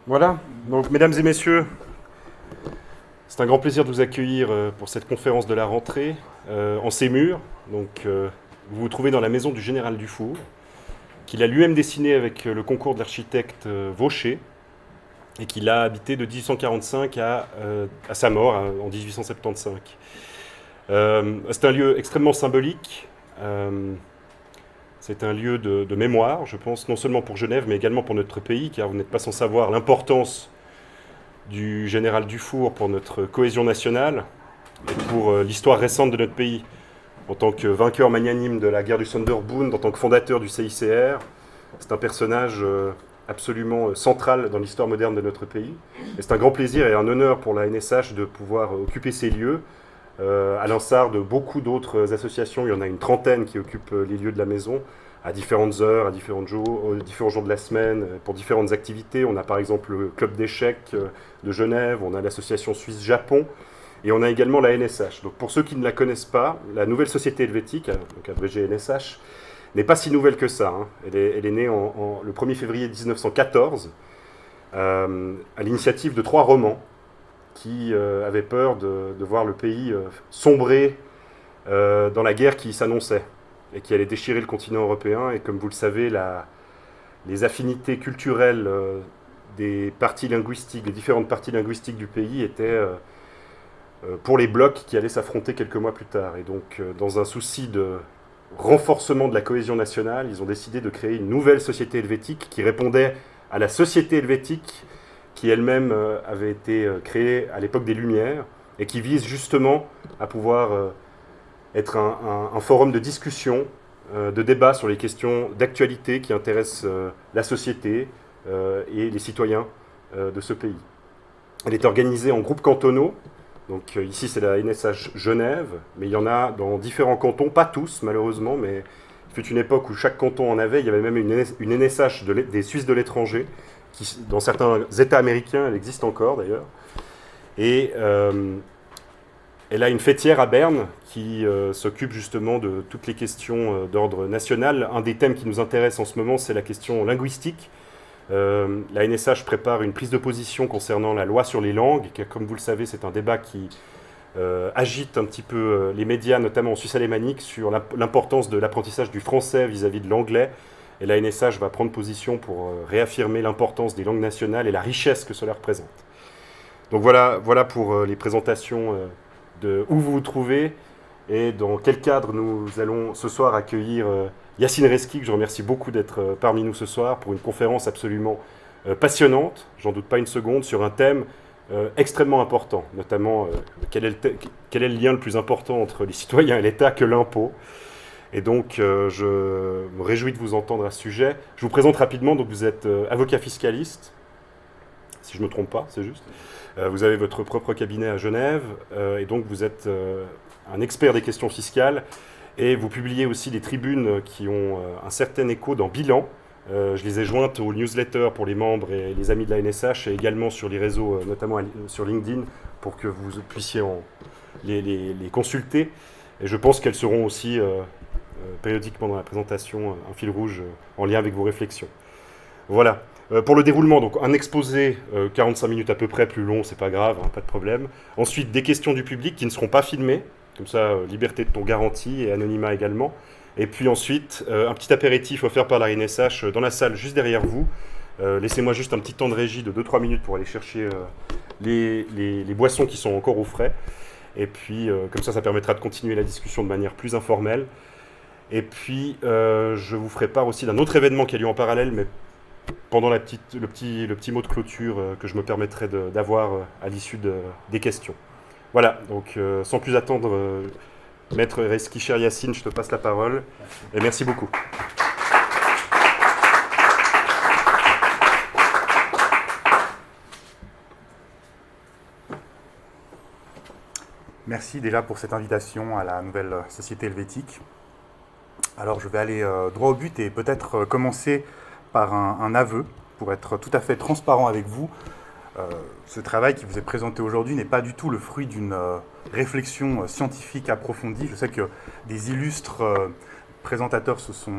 Voilà, donc mesdames et messieurs, c'est un grand plaisir de vous accueillir pour cette conférence de la rentrée en ces murs. Vous vous trouvez dans la maison du général Dufour, qu'il a lui-même dessinée avec le concours de l'architecte Vaucher, et qu'il a habité de 1845 à sa mort en 1875. C'est un lieu extrêmement symbolique. C'est un lieu de mémoire, je pense, non seulement pour Genève, mais également pour notre pays, car vous n'êtes pas sans savoir l'importance du général Dufour pour notre cohésion nationale et pour l'histoire récente de notre pays. En tant que vainqueur magnanime de la guerre du Sonderbund, en tant que fondateur du CICR, c'est un personnage absolument central dans l'histoire moderne de notre pays. Et c'est un grand plaisir et un honneur pour la NSH de pouvoir occuper ces lieux, à l'instar de beaucoup d'autres associations. Il y en a une trentaine qui occupent les lieux de la maison, à différentes heures, à différents jours de la semaine, pour différentes activités. On a par exemple le club d'échecs de Genève, on a l'association Suisse-Japon, et on a également la NSH. Donc pour ceux qui ne la connaissent pas, la nouvelle société helvétique, donc abrégée NSH, n'est pas si nouvelle que ça. Elle est née le 1er février 1914, à l'initiative de 3 romans qui avaient peur de voir le pays sombrer dans la guerre qui s'annonçait et qui allait déchirer le continent européen. Et comme vous le savez, les affinités culturelles des différentes parties linguistiques du pays étaient pour les blocs qui allaient s'affronter quelques mois plus tard. Et donc, dans un souci de renforcement de la cohésion nationale, ils ont décidé de créer une nouvelle société helvétique qui répondait à la société helvétique qui elle-même avait été créée à l'époque des Lumières et qui vise justement à pouvoir être un forum de discussion, de débat sur les questions d'actualité qui intéressent la société et les citoyens de ce pays. Elle est organisée en groupes cantonaux. Donc ici c'est la NSH Genève, mais il y en a dans différents cantons, pas tous malheureusement, mais il fut une époque où chaque canton en avait. Il y avait même une NSH des Suisses de l'étranger, qui dans certains États américains, elle existe encore d'ailleurs. Et elle a une fêtière à Berne qui s'occupe justement de toutes les questions d'ordre national. Un des thèmes qui nous intéresse en ce moment, c'est la question linguistique. La NSH prépare une prise de position concernant la loi sur les langues, qui, comme vous le savez, c'est un débat qui agite un petit peu les médias, notamment en Suisse alémanique, sur l'importance de l'apprentissage du français vis-à-vis de l'anglais. Et la NSH va prendre position pour réaffirmer l'importance des langues nationales et la richesse que cela représente. Donc voilà pour les présentations de où vous vous trouvez et dans quel cadre nous allons ce soir accueillir Yacine Reski, que je remercie beaucoup d'être parmi nous ce soir pour une conférence absolument passionnante, j'en doute pas une seconde, sur un thème extrêmement important, notamment quel est le lien le plus important entre les citoyens et l'État que l'impôt. Et donc je me réjouis de vous entendre à ce sujet. Je vous présente rapidement, donc vous êtes avocat fiscaliste, si je ne me trompe pas, c'est juste. Vous avez votre propre cabinet à Genève, et donc vous êtes un expert des questions fiscales. Et vous publiez aussi des tribunes qui ont un certain écho dans Bilan. Je les ai jointes aux newsletters pour les membres et les amis de la NSH et également sur les réseaux, notamment sur LinkedIn, pour que vous puissiez les consulter. Et je pense qu'elles seront aussi périodiquement dans la présentation un fil rouge en lien avec vos réflexions. Voilà. Pour le déroulement, donc un exposé 45 minutes à peu près, plus long, c'est pas grave, pas de problème. Ensuite, des questions du public qui ne seront pas filmées. Comme ça, liberté de ton garantie et anonymat également. Et puis ensuite, un petit apéritif offert par la NSH dans la salle juste derrière vous. Laissez-moi juste un petit temps de régie de 2-3 minutes pour aller chercher les boissons qui sont encore au frais. Et puis, comme ça permettra de continuer la discussion de manière plus informelle. Et puis, je vous ferai part aussi d'un autre événement qui a lieu en parallèle, mais pendant le petit mot de clôture que je me permettrai d'avoir à l'issue des questions. Voilà, donc sans plus attendre, Maître Reski Cher Yacine, je te passe la parole. Et merci beaucoup. Merci déjà pour cette invitation à la nouvelle société helvétique. Alors je vais aller droit au but et peut-être commencer par un aveu, pour être tout à fait transparent avec vous. Ce travail qui vous est présenté aujourd'hui n'est pas du tout le fruit d'une réflexion scientifique approfondie. Je sais que des illustres présentateurs sont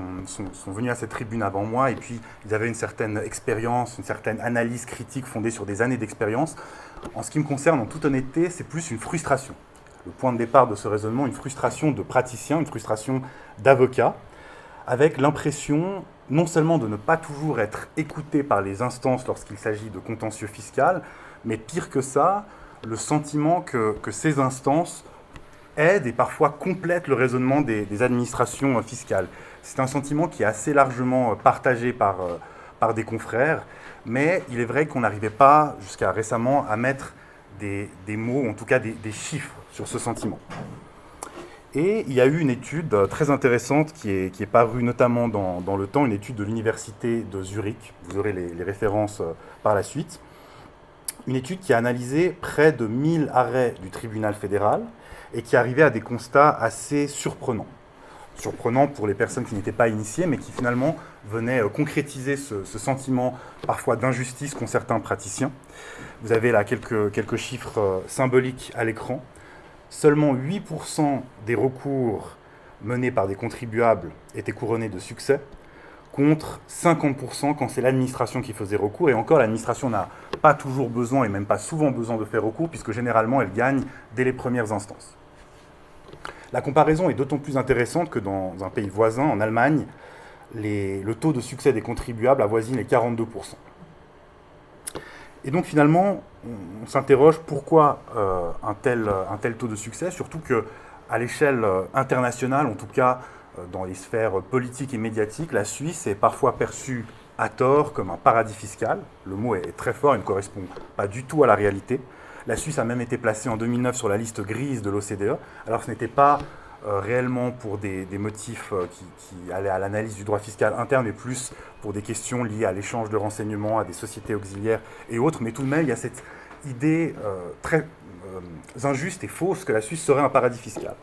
venus à cette tribune avant moi, et puis ils avaient une certaine expérience, une certaine analyse critique fondée sur des années d'expérience. En ce qui me concerne, en toute honnêteté, c'est plus une frustration. Le point de départ de ce raisonnement, une frustration de praticien, une frustration d'avocat, avec l'impression non seulement de ne pas toujours être écouté par les instances lorsqu'il s'agit de contentieux fiscal, mais pire que ça, le sentiment que ces instances aident et parfois complètent le raisonnement des administrations fiscales. C'est un sentiment qui est assez largement partagé par des confrères, mais il est vrai qu'on n'arrivait pas, jusqu'à récemment, à mettre des mots, en tout cas des chiffres sur ce sentiment. Et il y a eu une étude très intéressante qui est parue notamment dans Le Temps, une étude de l'université de Zurich, vous aurez les références par la suite, une étude qui a analysé près de 1000 arrêts du tribunal fédéral et qui arrivait à des constats assez surprenants. Surprenants pour les personnes qui n'étaient pas initiées, mais qui finalement venaient concrétiser ce sentiment parfois d'injustice qu'ont certains praticiens. Vous avez là quelques chiffres symboliques à l'écran. Seulement 8% des recours menés par des contribuables étaient couronnés de succès, contre 50% quand c'est l'administration qui faisait recours. Et encore, l'administration n'a pas toujours besoin, et même pas souvent besoin de faire recours, puisque généralement elle gagne dès les premières instances. La comparaison est d'autant plus intéressante que dans un pays voisin, en Allemagne, le taux de succès des contribuables avoisine les 42%. Et donc finalement, on s'interroge pourquoi un tel taux de succès, surtout qu'à l'échelle internationale, en tout cas dans les sphères politiques et médiatiques, la Suisse est parfois perçue à tort comme un paradis fiscal. Le mot est très fort, il ne correspond pas du tout à la réalité. La Suisse a même été placée en 2009 sur la liste grise de l'OCDE. Alors ce n'était pas réellement pour des motifs qui allaient à l'analyse du droit fiscal interne, mais plus pour des questions liées à l'échange de renseignements, à des sociétés auxiliaires et autres. Mais tout de même, il y a cette idée très injuste et fausse que la Suisse serait un paradis fiscal.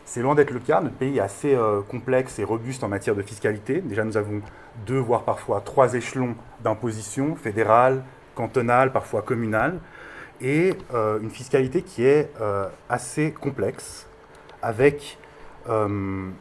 C'est loin d'être le cas. Notre pays est assez complexe et robuste en matière de fiscalité. Déjà, nous avons 2, voire parfois 3 échelons d'imposition, fédérale, cantonale, parfois communale, et une fiscalité qui est assez complexe, avec une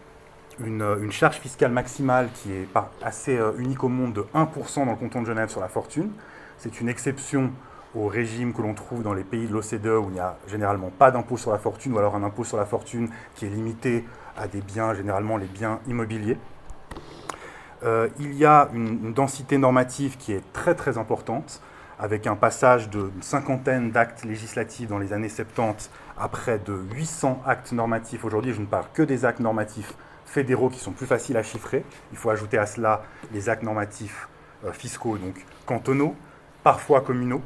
charge fiscale maximale qui est assez unique au monde de 1% dans le canton de Genève sur la fortune. C'est une exception au régime que l'on trouve dans les pays de l'OCDE où il n'y a généralement pas d'impôt sur la fortune, ou alors un impôt sur la fortune qui est limité à des biens, généralement les biens immobiliers. Il y a une densité normative qui est très très importante, avec un passage d'une cinquantaine d'actes législatifs dans les années 70 à près de 800 actes normatifs aujourd'hui. Je ne parle que des actes normatifs fédéraux qui sont plus faciles à chiffrer. Il faut ajouter à cela les actes normatifs fiscaux, donc cantonaux, parfois communaux.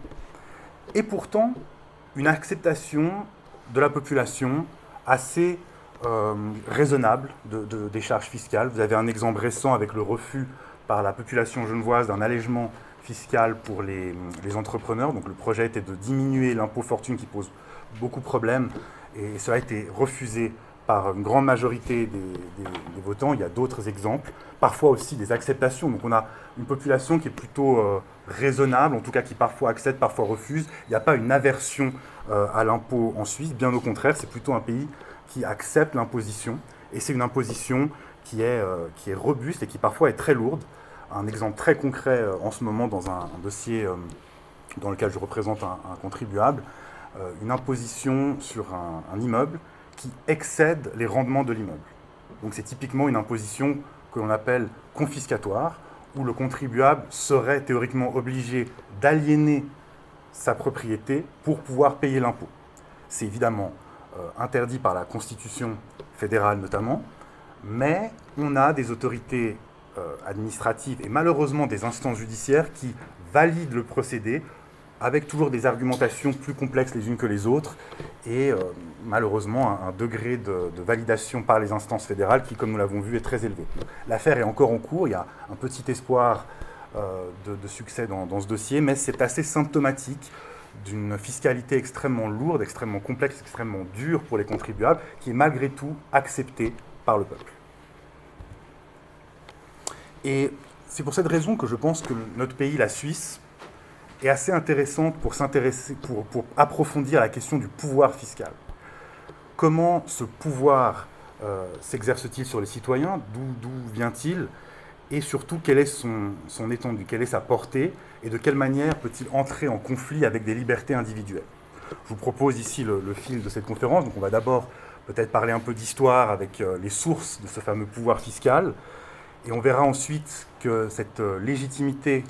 Et pourtant, une acceptation de la population assez raisonnable des charges fiscales. Vous avez un exemple récent avec le refus par la population genevoise d'un allègement fiscal pour les entrepreneurs. Donc le projet était de diminuer l'impôt fortune qui pose beaucoup de problèmes, et cela a été refusé par une grande majorité des votants. Il y a d'autres exemples, parfois aussi des acceptations. Donc on a une population qui est plutôt raisonnable, en tout cas qui parfois accepte, parfois refuse. Il n'y a pas une aversion à l'impôt en Suisse, bien au contraire, c'est plutôt un pays qui accepte l'imposition, et c'est une imposition qui est robuste et qui parfois est très lourde. Un exemple très concret en ce moment dans un dossier dans lequel je représente un contribuable, une imposition sur un immeuble qui excède les rendements de l'immeuble. Donc c'est typiquement une imposition que l'on appelle confiscatoire, où le contribuable serait théoriquement obligé d'aliéner sa propriété pour pouvoir payer l'impôt. C'est évidemment interdit par la Constitution fédérale notamment, mais on a des autorités administratives et malheureusement des instances judiciaires qui valident le procédé avec toujours des argumentations plus complexes les unes que les autres, et malheureusement un degré de validation par les instances fédérales qui, comme nous l'avons vu, est très élevé. L'affaire est encore en cours, il y a un petit espoir de succès dans ce dossier, mais c'est assez symptomatique d'une fiscalité extrêmement lourde, extrêmement complexe, extrêmement dure pour les contribuables, qui est malgré tout acceptée par le peuple. Et c'est pour cette raison que je pense que notre pays, la Suisse, est assez intéressante pour approfondir la question du pouvoir fiscal. Comment ce pouvoir s'exerce-t-il sur les citoyens, d'où vient-il, et surtout quelle est son étendue, quelle est sa portée, et de quelle manière peut-il entrer en conflit avec des libertés individuelles. Je vous propose ici le fil de cette conférence. Donc on va d'abord peut-être parler un peu d'histoire avec les sources de ce fameux pouvoir fiscal, et on verra ensuite que cette légitimité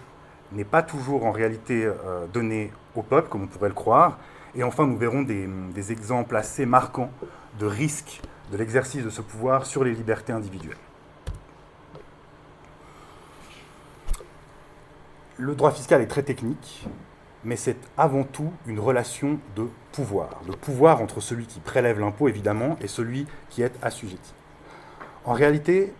n'est pas toujours en réalité donnée au peuple, comme on pourrait le croire, et enfin nous verrons des exemples assez marquants de risques de l'exercice de ce pouvoir sur les libertés individuelles. Le droit fiscal est très technique, mais c'est avant tout une relation de pouvoir entre celui qui prélève l'impôt, évidemment, et celui qui est assujetti. En réalité,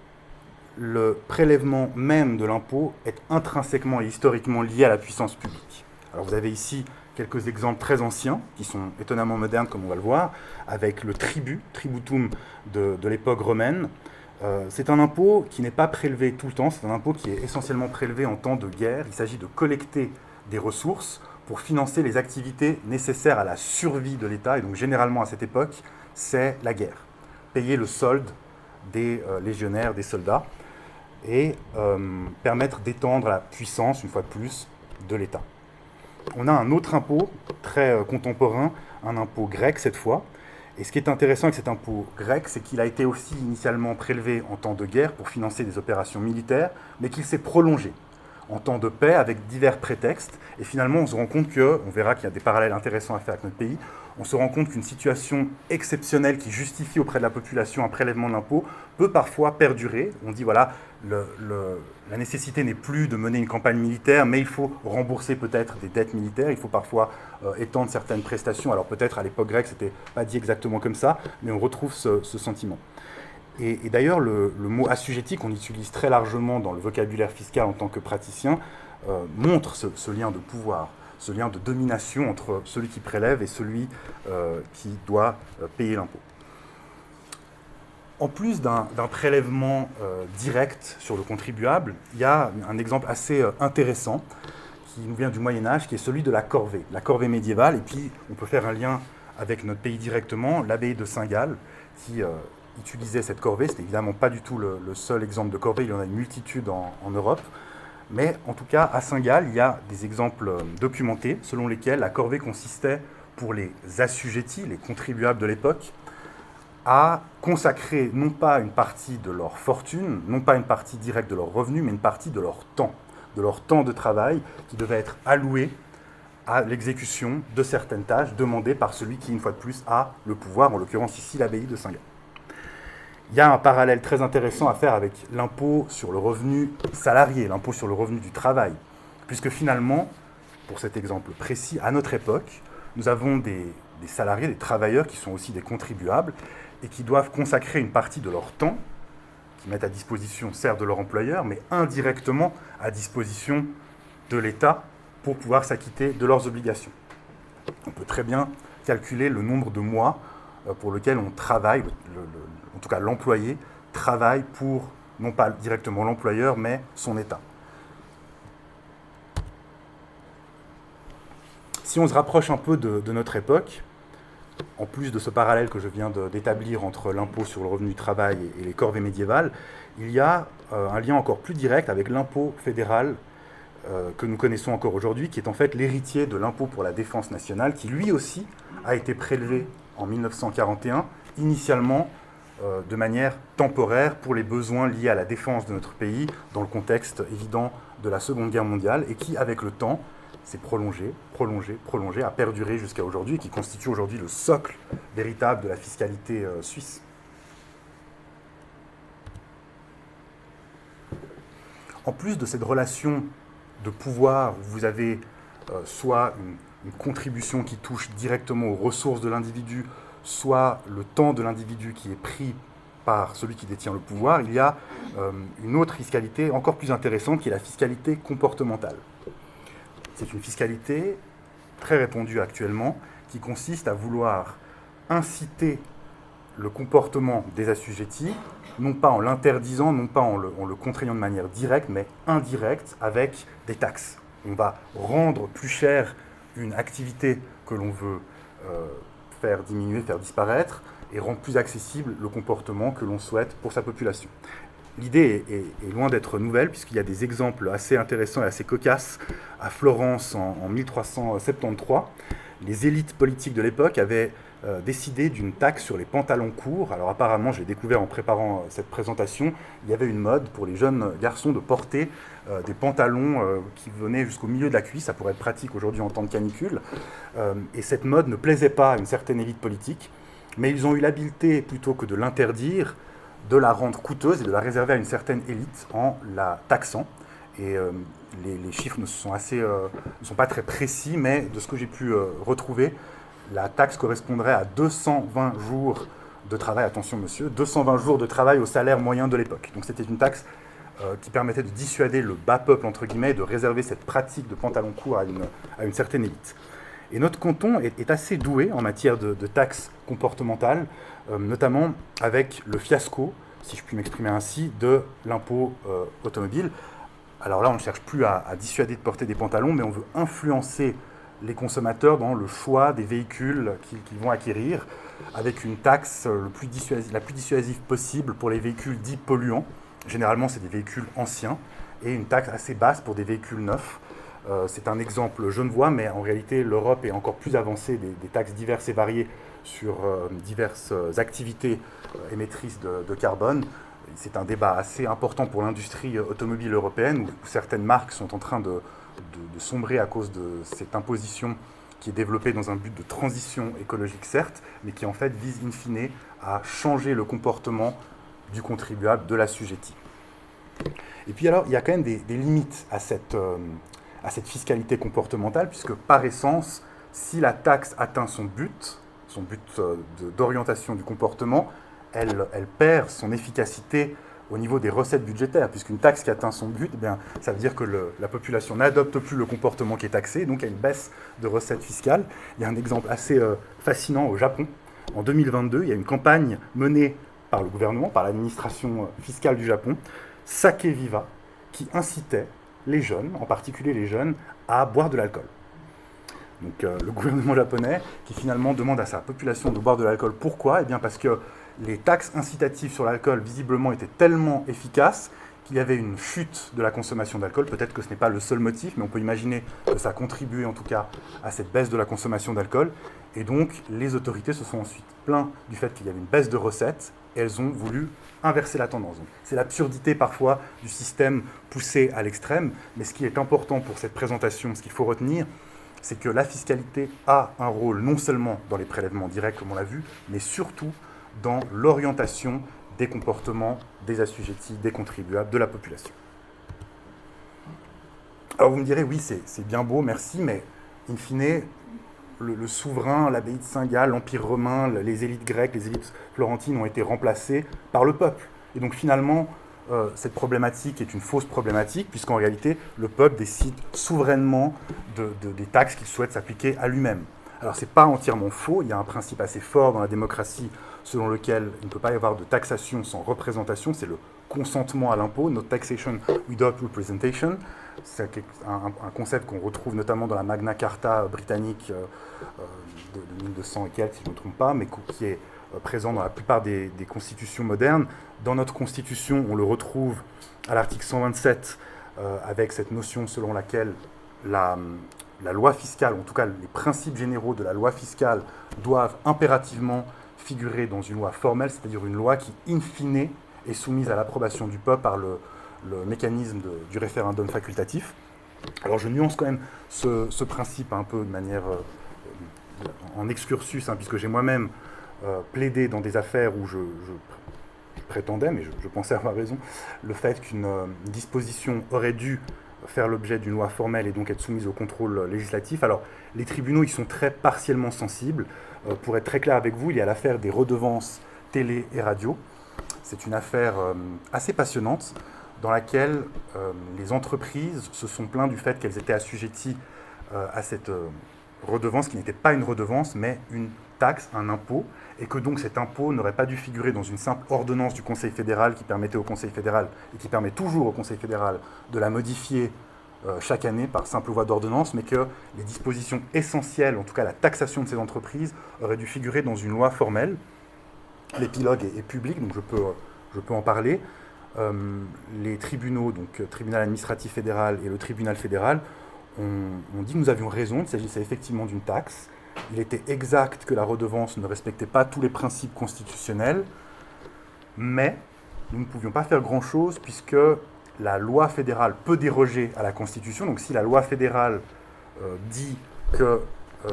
le prélèvement même de l'impôt est intrinsèquement et historiquement lié à la puissance publique. Alors vous avez ici quelques exemples très anciens, qui sont étonnamment modernes, comme on va le voir, avec le tributum de l'époque romaine. C'est un impôt qui n'est pas prélevé tout le temps, c'est un impôt qui est essentiellement prélevé en temps de guerre. Il s'agit de collecter des ressources pour financer les activités nécessaires à la survie de l'État, et donc généralement à cette époque, c'est la guerre. Payer le solde des légionnaires, des soldats, et permettre d'étendre la puissance, une fois de plus, de l'État. On a un autre impôt très contemporain, un impôt grec cette fois. Et ce qui est intéressant avec cet impôt grec, c'est qu'il a été aussi initialement prélevé en temps de guerre pour financer des opérations militaires, mais qu'il s'est prolongé en temps de paix avec divers prétextes. Et finalement, on se rend compte on verra qu'il y a des parallèles intéressants à faire avec notre pays, on se rend compte qu'une situation exceptionnelle qui justifie auprès de la population un prélèvement de l'impôt peut parfois perdurer. On dit, voilà, la nécessité n'est plus de mener une campagne militaire, mais il faut rembourser peut-être des dettes militaires, il faut parfois étendre certaines prestations. Alors peut-être à l'époque grecque, ce n'était pas dit exactement comme ça, mais on retrouve ce sentiment. Et d'ailleurs, le mot assujetti, qu'on utilise très largement dans le vocabulaire fiscal en tant que praticien, montre ce lien de pouvoir, ce lien de domination entre celui qui prélève et celui qui doit payer l'impôt. En plus d'un prélèvement direct sur le contribuable, il y a un exemple assez intéressant qui nous vient du Moyen-Âge, qui est celui de la corvée médiévale. Et puis, on peut faire un lien avec notre pays directement, l'abbaye de Saint-Gall, qui utilisait cette corvée. Ce n'est évidemment pas du tout le seul exemple de corvée, il y en a une multitude en Europe. Mais en tout cas, à Saint-Gall, il y a des exemples documentés selon lesquels la corvée consistait, pour les assujettis, les contribuables de l'époque, à consacrer non pas une partie de leur fortune, non pas une partie directe de leurs revenus, mais une partie de leur temps de travail qui devait être alloué à l'exécution de certaines tâches demandées par celui qui, une fois de plus, a le pouvoir, en l'occurrence ici l'abbaye de Saint-Gall. Il y a un parallèle très intéressant à faire avec l'impôt sur le revenu salarié, l'impôt sur le revenu du travail, puisque finalement, pour cet exemple précis, à notre époque, nous avons des salariés, des travailleurs qui sont aussi des contribuables et qui doivent consacrer une partie de leur temps, qui mettent à disposition, certes, de leur employeur, mais indirectement à disposition de l'État pour pouvoir s'acquitter de leurs obligations. On peut très bien calculer le nombre de mois pour lequel on travaille, en tout cas l'employé travaille pour, non pas directement l'employeur, mais son État. Si on se rapproche un peu de notre époque, en plus de ce parallèle que je viens d'établir entre l'impôt sur le revenu du travail et les corvées médiévales, il y a un lien encore plus direct avec l'impôt fédéral que nous connaissons encore aujourd'hui, qui est en fait l'héritier de l'impôt pour la défense nationale, qui lui aussi a été prélevé en 1941, initialement de manière temporaire pour les besoins liés à la défense de notre pays, dans le contexte évident de la Seconde Guerre mondiale, et qui, avec le temps, s'est prolongé, a perduré jusqu'à aujourd'hui, et qui constitue aujourd'hui le socle véritable de la fiscalité suisse. En plus de cette relation de pouvoir, où vous avez soit une contribution qui touche directement aux ressources de l'individu, soit le temps de l'individu qui est pris par celui qui détient le pouvoir, il y a une autre fiscalité encore plus intéressante qui est la fiscalité comportementale. C'est une fiscalité très répandue actuellement qui consiste à vouloir inciter le comportement des assujettis, non pas en l'interdisant, non pas en le contraignant de manière directe, mais indirecte avec des taxes. On va rendre plus cher une activité que l'on veut faire diminuer, faire disparaître, et rendre plus accessible le comportement que l'on souhaite pour sa population. L'idée est loin d'être nouvelle, puisqu'il y a des exemples assez intéressants et assez cocasses. À Florence, en 1373, les élites politiques de l'époque avaient décidé d'une taxe sur les pantalons courts. Alors apparemment, je l'ai découvert en préparant cette présentation, il y avait une mode pour les jeunes garçons de porter des pantalons qui venaient jusqu'au milieu de la cuisse. Ça pourrait être pratique aujourd'hui en temps de canicule. Et cette mode ne plaisait pas à une certaine élite politique, mais ils ont eu l'habileté, plutôt que de l'interdire, de la rendre coûteuse et de la réserver à une certaine élite en la taxant. Et les chiffres ne sont pas très précis, mais de ce que j'ai pu retrouver, la taxe correspondrait à 220 jours de travail, attention monsieur, 220 jours de travail au salaire moyen de l'époque. Donc c'était une taxe qui permettait de dissuader le bas peuple, entre guillemets, et de réserver cette pratique de pantalon court à une certaine élite. Et notre canton est assez doué en matière de taxes comportementales, notamment avec le fiasco, si je puis m'exprimer ainsi, de l'impôt automobile. Alors là, on ne cherche plus à dissuader de porter des pantalons, mais on veut influencer les consommateurs dans le choix des véhicules qu'ils vont acquérir, avec une taxe la plus dissuasive possible pour les véhicules dits polluants. Généralement, c'est des véhicules anciens, et une taxe assez basse pour des véhicules neufs. C'est un exemple genevois, mais en réalité, l'Europe est encore plus avancée, des taxes diverses et variées sur diverses activités émettrices de carbone. C'est un débat assez important pour l'industrie automobile européenne, où certaines marques sont en train de sombrer à cause de cette imposition qui est développée dans un but de transition écologique, certes, mais qui en fait vise in fine à changer le comportement du contribuable, de l'assujetti. Et puis alors, il y a quand même des limites à cette fiscalité comportementale, puisque par essence, si la taxe atteint son but d'orientation du comportement, elle perd son efficacité au niveau des recettes budgétaires, puisqu'une taxe qui atteint son but, ça veut dire que la population n'adopte plus le comportement qui est taxé, donc il y a une baisse de recettes fiscales. Il y a un exemple assez fascinant au Japon. En 2022, il y a une campagne menée par le gouvernement, par l'administration fiscale du Japon, Sake Viva, qui incitait les jeunes, en particulier les jeunes, à boire de l'alcool. Donc le gouvernement japonais qui finalement demande à sa population de boire de l'alcool. Pourquoi ? Eh bien parce que les taxes incitatives sur l'alcool visiblement étaient tellement efficaces qu'il y avait une chute de la consommation d'alcool. Peut-être que ce n'est pas le seul motif, mais on peut imaginer que ça a contribué en tout cas à cette baisse de la consommation d'alcool. Et donc les autorités se sont ensuite plaintes du fait qu'il y avait une baisse de recettes, et elles ont voulu inverser la tendance. C'est l'absurdité parfois du système poussé à l'extrême, mais ce qui est important pour cette présentation, ce qu'il faut retenir, c'est que la fiscalité a un rôle non seulement dans les prélèvements directs, comme on l'a vu, mais surtout dans l'orientation des comportements des assujettis, des contribuables, de la population. Alors vous me direz, oui, c'est bien beau, merci, mais in fine, le souverain, l'abbaye de Saint-Gall, l'Empire romain, les élites grecques, les élites florentines ont été remplacées par le peuple. Et donc finalement, cette problématique est une fausse problématique, puisqu'en réalité, le peuple décide souverainement des taxes qu'il souhaite s'appliquer à lui-même. Alors, ce n'est pas entièrement faux, il y a un principe assez fort dans la démocratie selon lequel il ne peut pas y avoir de taxation sans représentation, c'est le consentement à l'impôt, no taxation without representation. C'est un concept qu'on retrouve notamment dans la Magna Carta britannique de 1200 et quelques, si je ne me trompe pas, mais qui est présent dans la plupart des constitutions modernes. Dans notre constitution, on le retrouve à l'article 127, avec cette notion selon laquelle la loi fiscale, en tout cas les principes généraux de la loi fiscale, doivent impérativement figurer dans une loi formelle, c'est-à-dire une loi qui, in fine, est soumise à l'approbation du peuple par le mécanisme du référendum facultatif. Alors je nuance quand même ce principe un peu de manière en excursus, puisque j'ai moi-même plaidé dans des affaires où je prétendais, mais je pensais avoir raison, le fait qu'une disposition aurait dû faire l'objet d'une loi formelle et donc être soumise au contrôle législatif. Alors, les tribunaux, ils sont très partiellement sensibles. Pour être très clair avec vous, il y a l'affaire des redevances télé et radio. C'est une affaire assez passionnante dans laquelle les entreprises se sont plaintes du fait qu'elles étaient assujetties à cette redevance qui n'était pas une redevance, mais une taxe, un impôt, et que donc cet impôt n'aurait pas dû figurer dans une simple ordonnance du Conseil fédéral qui permettait au Conseil fédéral, et qui permet toujours au Conseil fédéral, de la modifier chaque année par simple voie d'ordonnance, mais que les dispositions essentielles, en tout cas la taxation de ces entreprises, auraient dû figurer dans une loi formelle. l'épilogue est public, donc je peux en parler. Les tribunaux, donc tribunal administratif fédéral et le tribunal fédéral, ont dit que nous avions raison, il s'agissait effectivement d'une taxe. Il était exact que la redevance ne respectait pas tous les principes constitutionnels, mais nous ne pouvions pas faire grand-chose puisque la loi fédérale peut déroger à la Constitution. Donc si la loi fédérale dit que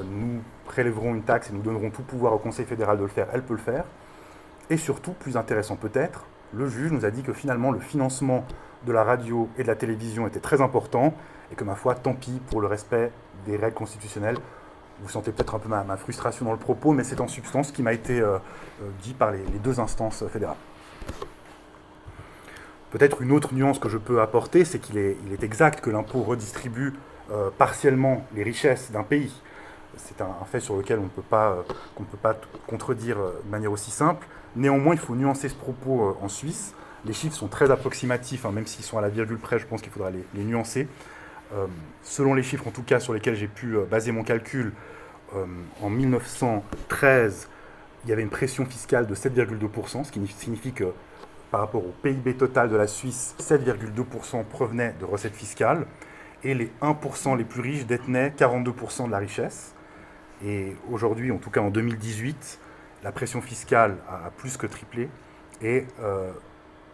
nous prélèverons une taxe et nous donnerons tout pouvoir au Conseil fédéral de le faire, elle peut le faire. Et surtout, plus intéressant peut-être, le juge nous a dit que finalement le financement de la radio et de la télévision était très important et que ma foi, tant pis pour le respect des règles constitutionnelles. Vous sentez peut-être un peu ma frustration dans le propos, mais c'est en substance ce qui m'a été dit par les deux instances fédérales. Peut-être une autre nuance que je peux apporter, c'est qu'il est exact que l'impôt redistribue partiellement les richesses d'un pays. C'est un fait sur lequel qu'on ne peut pas contredire de manière aussi simple. Néanmoins, il faut nuancer ce propos en Suisse. Les chiffres sont très approximatifs, même s'ils sont à la virgule près, je pense qu'il faudra les nuancer. Selon les chiffres, en tout cas, sur lesquels j'ai pu baser mon calcul, en 1913, il y avait une pression fiscale de 7,2%, ce qui signifie que par rapport au PIB total de la Suisse, 7,2% provenaient de recettes fiscales, et les 1% les plus riches détenaient 42% de la richesse. Et aujourd'hui, en tout cas en 2018, la pression fiscale a plus que triplé, et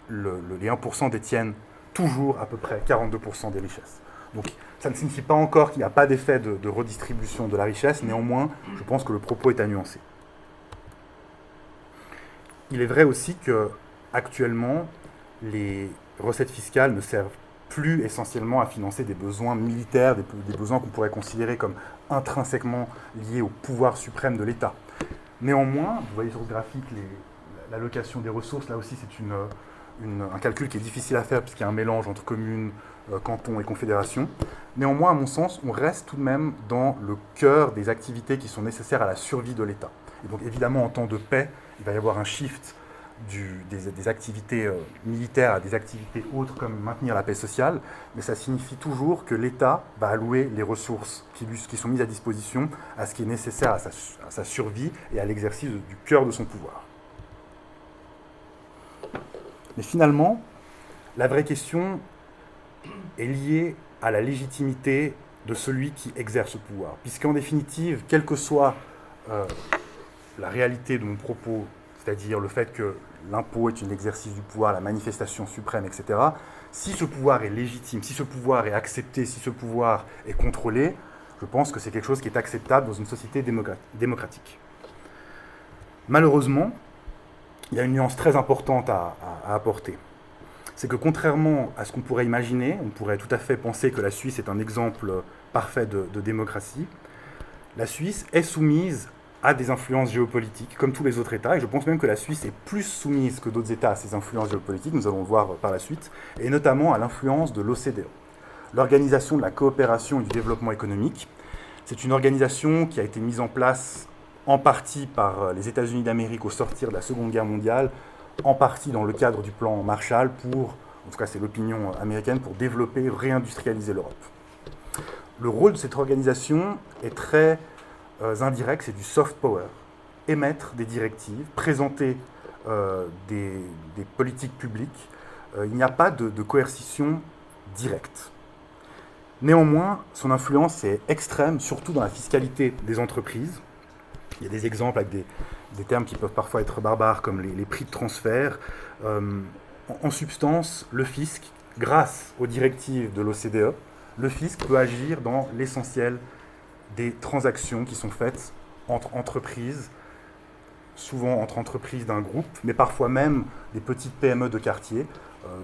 les 1% détiennent toujours à peu près 42% des richesses. Donc ça ne signifie pas encore qu'il n'y a pas d'effet de redistribution de la richesse, néanmoins, je pense que le propos est à nuancer. Il est vrai aussi que actuellement, les recettes fiscales ne servent plus essentiellement à financer des besoins militaires, des besoins qu'on pourrait considérer comme intrinsèquement liés au pouvoir suprême de l'État. Néanmoins, vous voyez sur le graphique l'allocation des ressources, là aussi c'est un calcul qui est difficile à faire puisqu'il y a un mélange entre communes, cantons et confédérations. Néanmoins, à mon sens, on reste tout de même dans le cœur des activités qui sont nécessaires à la survie de l'État. Et donc évidemment, en temps de paix, il va y avoir un shift des activités militaires à des activités autres comme maintenir la paix sociale, mais ça signifie toujours que l'État va allouer les ressources qui sont mises à disposition à ce qui est nécessaire à sa survie et à l'exercice du cœur de son pouvoir. Mais finalement, la vraie question est liée à la légitimité de celui qui exerce ce pouvoir, puisqu'en définitive, quelle que soit la réalité de mon propos, c'est-à-dire le fait que l'impôt est un exercice du pouvoir, la manifestation suprême, etc., si ce pouvoir est légitime, si ce pouvoir est accepté, si ce pouvoir est contrôlé, je pense que c'est quelque chose qui est acceptable dans une société démocratique. Malheureusement, il y a une nuance très importante à apporter. C'est que contrairement à ce qu'on pourrait imaginer, on pourrait tout à fait penser que la Suisse est un exemple parfait de démocratie, la Suisse est soumise à des influences géopolitiques, comme tous les autres États, et je pense même que la Suisse est plus soumise que d'autres États à ces influences géopolitiques, nous allons le voir par la suite, et notamment à l'influence de l'OCDE, l'Organisation de la coopération et du développement économique. C'est une organisation qui a été mise en place en partie par les États-Unis d'Amérique au sortir de la Seconde Guerre mondiale, en partie dans le cadre du plan Marshall pour, en tout cas c'est l'opinion américaine, pour développer, réindustrialiser l'Europe. Le rôle de cette organisation est très indirect, c'est du soft power. Émettre des directives, présenter des politiques publiques. Il n'y a pas de coercition directe. Néanmoins, son influence est extrême, surtout dans la fiscalité des entreprises. Il y a des exemples avec des termes qui peuvent parfois être barbares, comme les prix de transfert. En substance, le fisc, grâce aux directives de l'OCDE, le fisc peut agir dans l'essentiel des transactions qui sont faites entre entreprises, souvent entre entreprises d'un groupe, mais parfois même des petites PME de quartier.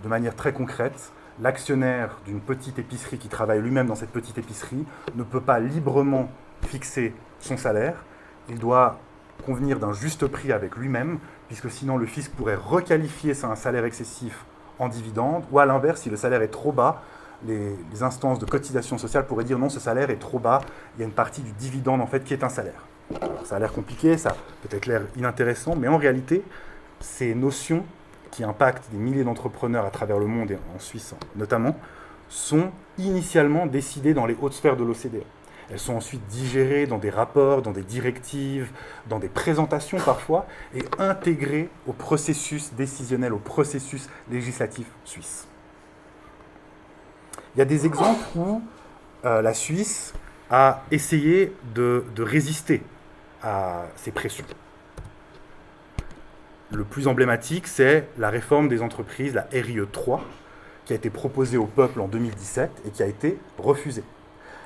De manière très concrète, l'actionnaire d'une petite épicerie qui travaille lui-même dans cette petite épicerie ne peut pas librement fixer son salaire. Il doit convenir d'un juste prix avec lui-même, puisque sinon le fisc pourrait requalifier un salaire excessif en dividende, ou à l'inverse, si le salaire est trop bas, les instances de cotisation sociale pourraient dire non, ce salaire est trop bas, il y a une partie du dividende en fait qui est un salaire. Alors, ça a l'air compliqué, ça a peut-être l'air inintéressant, mais en réalité, ces notions qui impactent des milliers d'entrepreneurs à travers le monde, et en Suisse notamment, sont initialement décidées dans les hautes sphères de l'OCDE. Elles sont ensuite digérées dans des rapports, dans des directives, dans des présentations parfois, et intégrées au processus décisionnel, au processus législatif suisse. Il y a des exemples où la Suisse a essayé de résister à ces pressions. Le plus emblématique, c'est la réforme des entreprises, la RIE 3, qui a été proposée au peuple en 2017 et qui a été refusée.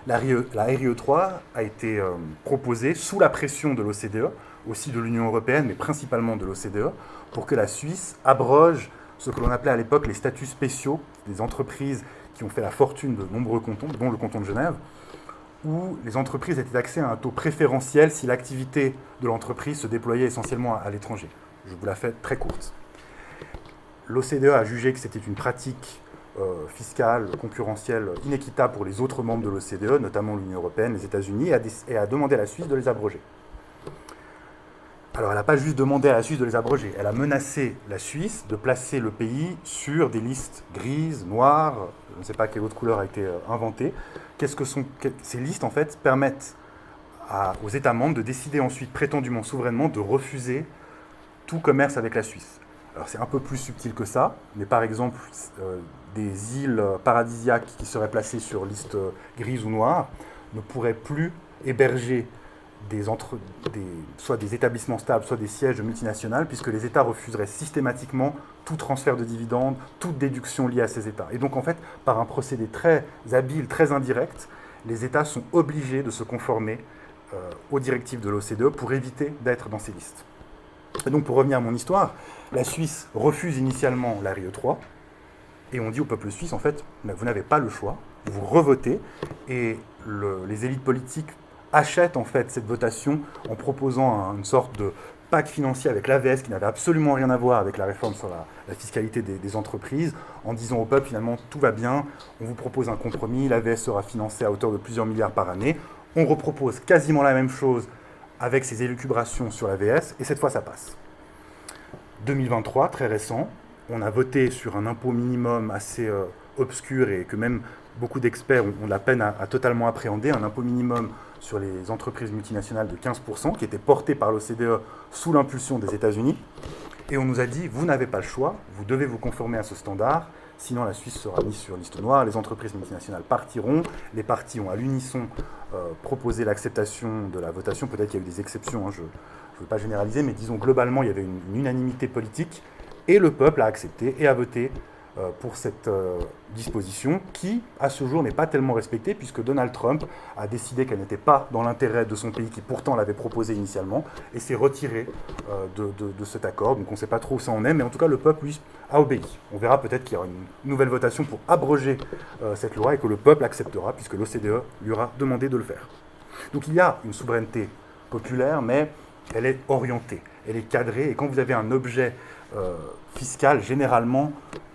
La RIE 3 a été proposée sous la pression de l'OCDE, aussi de l'Union européenne, mais principalement de l'OCDE, pour que la Suisse abroge ce que l'on appelait à l'époque les statuts spéciaux des entreprises qui ont fait la fortune de nombreux cantons, dont le canton de Genève, où les entreprises étaient taxées à un taux préférentiel si l'activité de l'entreprise se déployait essentiellement à l'étranger. Je vous la fais très courte. L'OCDE a jugé que c'était une pratique fiscale, concurrentielle, inéquitable pour les autres membres de l'OCDE, notamment l'Union européenne, les États-Unis, et a demandé à la Suisse de les abroger. Alors elle n'a pas juste demandé à la Suisse de les abroger, elle a menacé la Suisse de placer le pays sur des listes grises, noires, je ne sais pas quelle autre couleur a été inventée. Ces listes, en fait, permettent aux États membres de décider ensuite, prétendument souverainement, de refuser tout commerce avec la Suisse. Alors c'est un peu plus subtil que ça, mais par exemple, des îles paradisiaques qui seraient placées sur liste grise ou noire ne pourraient plus héberger soit des établissements stables, soit des sièges de multinationales, puisque les États refuseraient systématiquement tout transfert de dividendes, toute déduction liée à ces États. Et donc en fait, par un procédé très habile, très indirect, les États sont obligés de se conformer aux directives de l'OCDE pour éviter d'être dans ces listes. Et donc pour revenir à mon histoire, la Suisse refuse initialement la RIE 3, et on dit au peuple suisse, en fait, vous n'avez pas le choix, vous revotez, et les élites politiques achètent en fait cette votation en proposant une sorte de pacte financier avec l'AVS qui n'avait absolument rien à voir avec la réforme sur la fiscalité des entreprises, en disant au peuple finalement tout va bien, on vous propose un compromis, l'AVS sera financé à hauteur de plusieurs milliards par année, on repropose quasiment la même chose avec ses élucubrations sur l'AVS, et cette fois ça passe. 2023, très récent, on a voté sur un impôt minimum assez obscur et que même beaucoup d'experts ont de la peine à totalement appréhender, un impôt minimum sur les entreprises multinationales de 15%, qui était porté par l'OCDE sous l'impulsion des États-Unis. Et on nous a dit, vous n'avez pas le choix, vous devez vous conformer à ce standard, sinon la Suisse sera mise sur liste noire, les entreprises multinationales partiront, les partis ont à l'unisson proposé l'acceptation de la votation, peut-être qu'il y a eu des exceptions, je ne veux pas généraliser, mais disons globalement il y avait une unanimité politique, et le peuple a accepté et a voté pour cette disposition qui, à ce jour, n'est pas tellement respectée puisque Donald Trump a décidé qu'elle n'était pas dans l'intérêt de son pays qui pourtant l'avait proposé initialement et s'est retiré de cet accord. Donc on ne sait pas trop où ça en est, mais en tout cas le peuple, lui, a obéi. On verra peut-être qu'il y aura une nouvelle votation pour abroger cette loi et que le peuple acceptera puisque l'OCDE lui aura demandé de le faire. Donc il y a une souveraineté populaire, mais elle est orientée, elle est cadrée et quand vous avez un objet fiscal, généralement,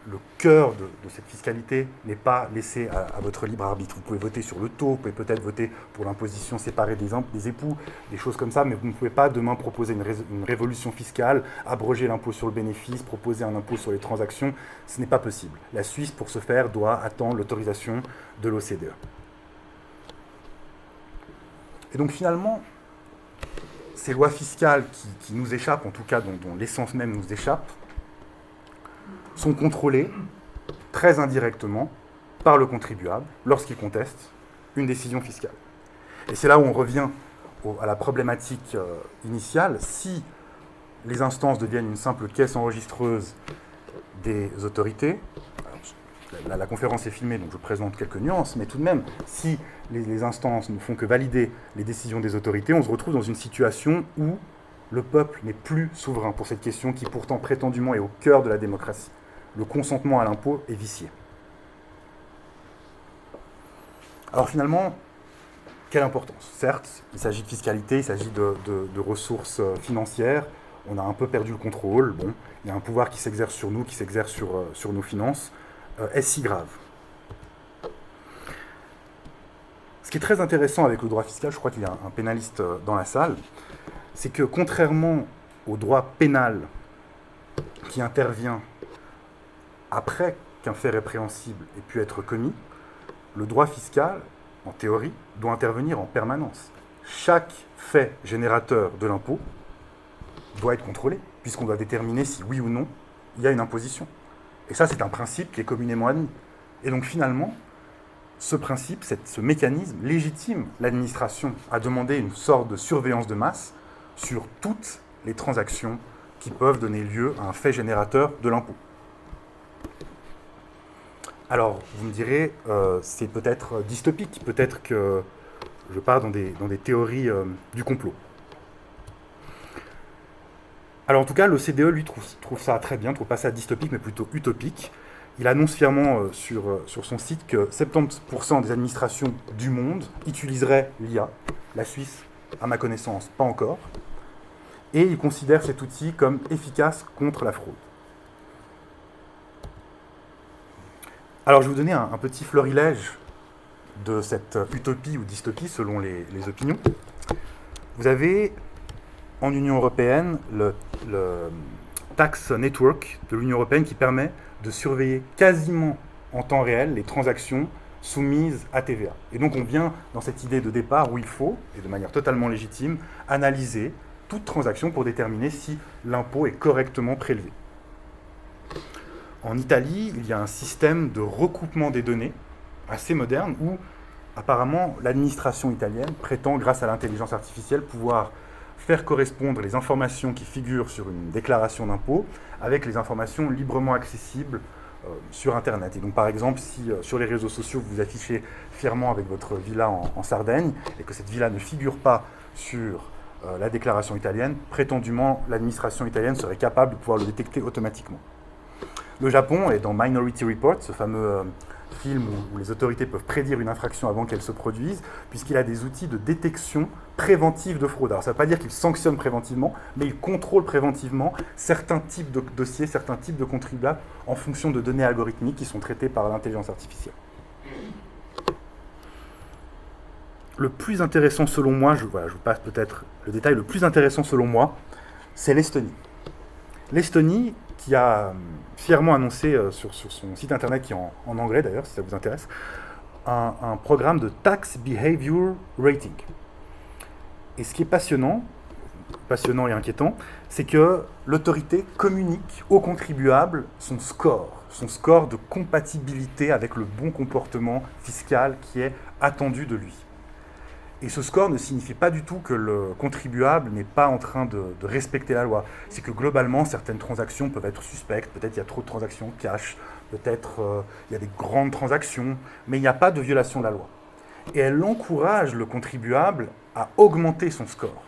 le cœur de cette fiscalité n'est pas laissé à votre libre arbitre. Vous pouvez voter sur le taux, vous pouvez peut-être voter pour l'imposition séparée des époux, des choses comme ça, mais vous ne pouvez pas demain proposer une révolution fiscale, abroger l'impôt sur le bénéfice, proposer un impôt sur les transactions. Ce n'est pas possible. La Suisse, pour ce faire, doit attendre l'autorisation de l'OCDE. Et donc finalement, ces lois fiscales qui nous échappent, en tout cas dont l'essence même nous échappe, sont contrôlées très indirectement par le contribuable lorsqu'il conteste une décision fiscale. Et c'est là où on revient à la problématique initiale. Si les instances deviennent une simple caisse enregistreuse des autorités, la conférence est filmée, donc je présente quelques nuances, mais tout de même, si les instances ne font que valider les décisions des autorités, on se retrouve dans une situation où le peuple n'est plus souverain pour cette question qui pourtant prétendument est au cœur de la démocratie. Le consentement à l'impôt est vicié. Alors finalement, quelle importance? Certes, il s'agit de fiscalité, il s'agit de ressources financières, on a un peu perdu le contrôle, bon, il y a un pouvoir qui s'exerce sur nous, qui s'exerce sur nos finances. Est-ce si grave? Ce qui est très intéressant avec le droit fiscal, je crois qu'il y a un pénaliste dans la salle, c'est que contrairement au droit pénal qui intervient après qu'un fait répréhensible ait pu être commis, le droit fiscal en théorie, doit intervenir en permanence. Chaque fait générateur de l'impôt doit être contrôlé, puisqu'on doit déterminer si oui ou non il y a une imposition. Et ça, c'est un principe qui est communément admis. Et donc finalement, ce principe, ce mécanisme légitime l'administration à demander une sorte de surveillance de masse sur toutes les transactions qui peuvent donner lieu à un fait générateur de l'impôt. Alors, vous me direz, c'est peut-être dystopique, peut-être que je pars dans des théories du complot. Alors en tout cas, l'OCDE, lui, trouve ça très bien, trouve pas ça dystopique, mais plutôt utopique. Il annonce fièrement sur son site que 70% des administrations du monde utiliseraient l'IA. La Suisse, à ma connaissance, pas encore. Et il considère cet outil comme efficace contre la fraude. Alors je vais vous donner un petit florilège de cette utopie ou dystopie selon les opinions. Vous avez en Union européenne le Tax Network de l'Union européenne qui permet de surveiller quasiment en temps réel les transactions soumises à TVA. Et donc on vient dans cette idée de départ où il faut, et de manière totalement légitime, analyser toute transaction pour déterminer si l'impôt est correctement prélevé. En Italie, il y a un système de recoupement des données assez moderne où apparemment l'administration italienne prétend, grâce à l'intelligence artificielle, pouvoir faire correspondre les informations qui figurent sur une déclaration d'impôt avec les informations librement accessibles sur Internet. Et donc par exemple, si sur les réseaux sociaux vous affichez fièrement avec votre villa en Sardaigne et que cette villa ne figure pas sur la déclaration italienne, prétendument l'administration italienne serait capable de pouvoir le détecter automatiquement. Le Japon est dans Minority Report, ce fameux film où les autorités peuvent prédire une infraction avant qu'elle se produise, puisqu'il a des outils de détection préventive de fraude. Alors ça ne veut pas dire qu'il sanctionne préventivement, mais il contrôle préventivement certains types de dossiers, certains types de contribuables en fonction de données algorithmiques qui sont traitées par l'intelligence artificielle. Le plus intéressant selon moi, je vous passe peut-être le détail, le plus intéressant selon moi, c'est l'Estonie. L'Estonie, qui a fièrement annoncé sur son site internet, qui est en anglais d'ailleurs, si ça vous intéresse, un programme de Tax Behavior Rating. Et ce qui est passionnant et inquiétant, c'est que l'autorité communique aux contribuables son score de compatibilité avec le bon comportement fiscal qui est attendu de lui. Et ce score ne signifie pas du tout que le contribuable n'est pas en train de respecter la loi. C'est que globalement, certaines transactions peuvent être suspectes, peut-être il y a trop de transactions cash, peut-être il y a des grandes transactions, mais il n'y a pas de violation de la loi. Et elle encourage le contribuable à augmenter son score.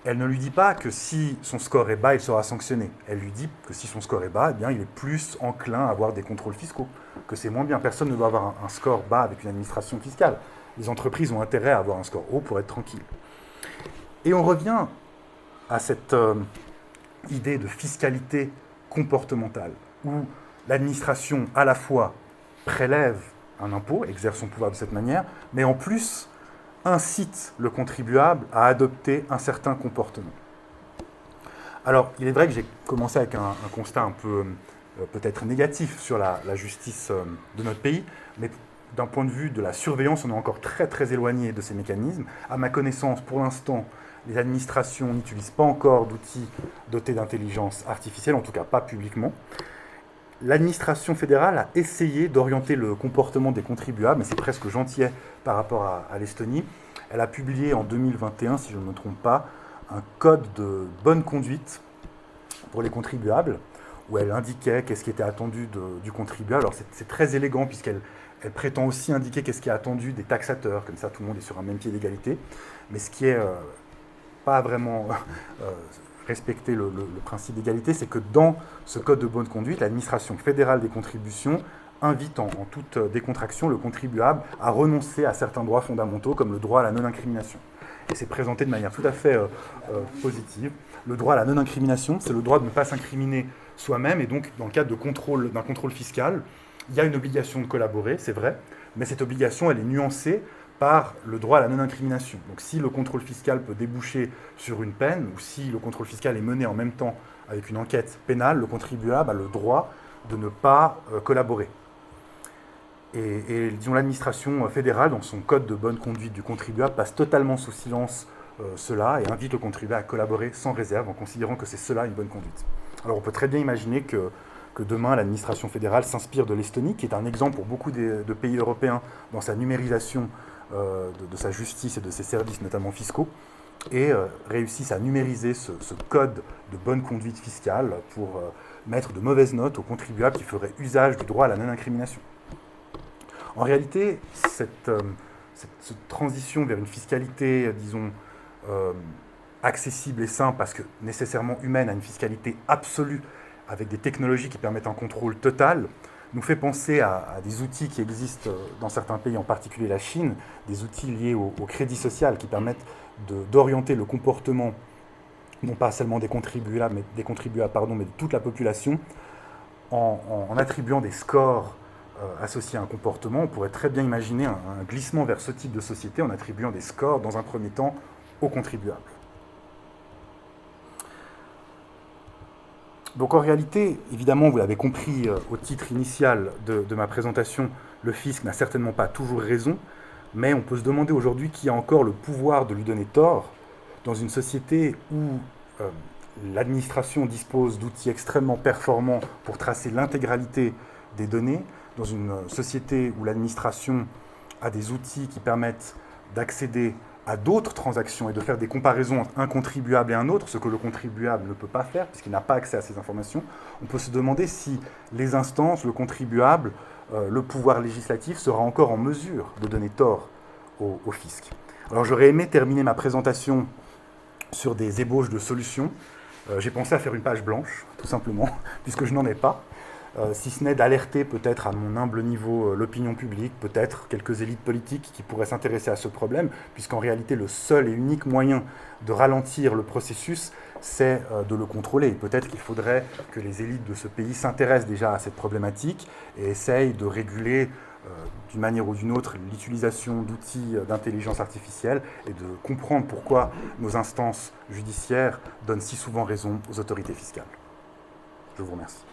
Elle ne lui dit pas que si son score est bas, il sera sanctionné. Elle lui dit que si son score est bas, eh bien, il est plus enclin à avoir des contrôles fiscaux, que c'est moins bien. Personne ne doit avoir un score bas avec une administration fiscale. Les entreprises ont intérêt à avoir un score haut pour être tranquilles. Et on revient à cette idée de fiscalité comportementale, où l'administration à la fois prélève un impôt, exerce son pouvoir de cette manière, mais en plus incite le contribuable à adopter un certain comportement. Alors, il est vrai que j'ai commencé avec un constat un peu peut-être négatif sur la justice de notre pays, mais d'un point de vue de la surveillance, on est encore très très éloigné de ces mécanismes. À ma connaissance, pour l'instant, les administrations n'utilisent pas encore d'outils dotés d'intelligence artificielle, en tout cas pas publiquement. L'administration fédérale a essayé d'orienter le comportement des contribuables, mais c'est presque gentillet par rapport à l'Estonie. Elle a publié en 2021, si je ne me trompe pas, un code de bonne conduite pour les contribuables, où elle indiquait qu'est-ce qui était attendu du contribuable. Alors c'est très élégant, puisqu'elle prétend aussi indiquer qu'est-ce qui est attendu des taxateurs, comme ça tout le monde est sur un même pied d'égalité. Mais ce qui est pas vraiment respecter le principe d'égalité, c'est que dans ce code de bonne conduite, l'administration fédérale des contributions invite en toute décontraction le contribuable à renoncer à certains droits fondamentaux, comme le droit à la non-incrimination. Et c'est présenté de manière tout à fait positive. Le droit à la non-incrimination, c'est le droit de ne pas s'incriminer soi-même, et donc dans le cadre d'un contrôle fiscal, il y a une obligation de collaborer, c'est vrai, mais cette obligation, elle est nuancée par le droit à la non-incrimination. Donc si le contrôle fiscal peut déboucher sur une peine, ou si le contrôle fiscal est mené en même temps avec une enquête pénale, le contribuable a le droit de ne pas collaborer. Et disons, l'administration fédérale, dans son code de bonne conduite du contribuable, passe totalement sous silence cela et invite le contribuable à collaborer sans réserve en considérant que c'est cela une bonne conduite. Alors on peut très bien imaginer que demain l'administration fédérale s'inspire de l'Estonie, qui est un exemple pour beaucoup de pays européens dans sa numérisation de sa justice et de ses services, notamment fiscaux, et réussissent à numériser ce code de bonne conduite fiscale pour mettre de mauvaises notes aux contribuables qui feraient usage du droit à la non-incrimination. En réalité, cette transition vers une fiscalité, disons, accessible et simple, parce que nécessairement humaine, à une fiscalité absolue, avec des technologies qui permettent un contrôle total, nous fait penser à des outils qui existent dans certains pays, en particulier la Chine, des outils liés au crédit social qui permettent d'orienter le comportement, non pas seulement des contribuables, mais de toute la population, en attribuant des scores associés à un comportement. On pourrait très bien imaginer un glissement vers ce type de société en attribuant des scores, dans un premier temps, aux contribuables. Donc en réalité, évidemment, vous l'avez compris au titre initial de ma présentation, le fisc n'a certainement pas toujours raison, mais on peut se demander aujourd'hui qui a encore le pouvoir de lui donner tort dans une société où l'administration dispose d'outils extrêmement performants pour tracer l'intégralité des données, dans une société où l'administration a des outils qui permettent d'accéder à d'autres transactions et de faire des comparaisons entre un contribuable et un autre, ce que le contribuable ne peut pas faire puisqu'il n'a pas accès à ces informations. On peut se demander si les instances, le contribuable, le pouvoir législatif sera encore en mesure de donner tort au fisc. Alors j'aurais aimé terminer ma présentation sur des ébauches de solutions. J'ai pensé à faire une page blanche, tout simplement, puisque je n'en ai pas. Si ce n'est d'alerter peut-être à mon humble niveau l'opinion publique, peut-être quelques élites politiques qui pourraient s'intéresser à ce problème, puisqu'en réalité le seul et unique moyen de ralentir le processus, c'est de le contrôler. Peut-être qu'il faudrait que les élites de ce pays s'intéressent déjà à cette problématique et essayent de réguler d'une manière ou d'une autre l'utilisation d'outils d'intelligence artificielle et de comprendre pourquoi nos instances judiciaires donnent si souvent raison aux autorités fiscales. Je vous remercie.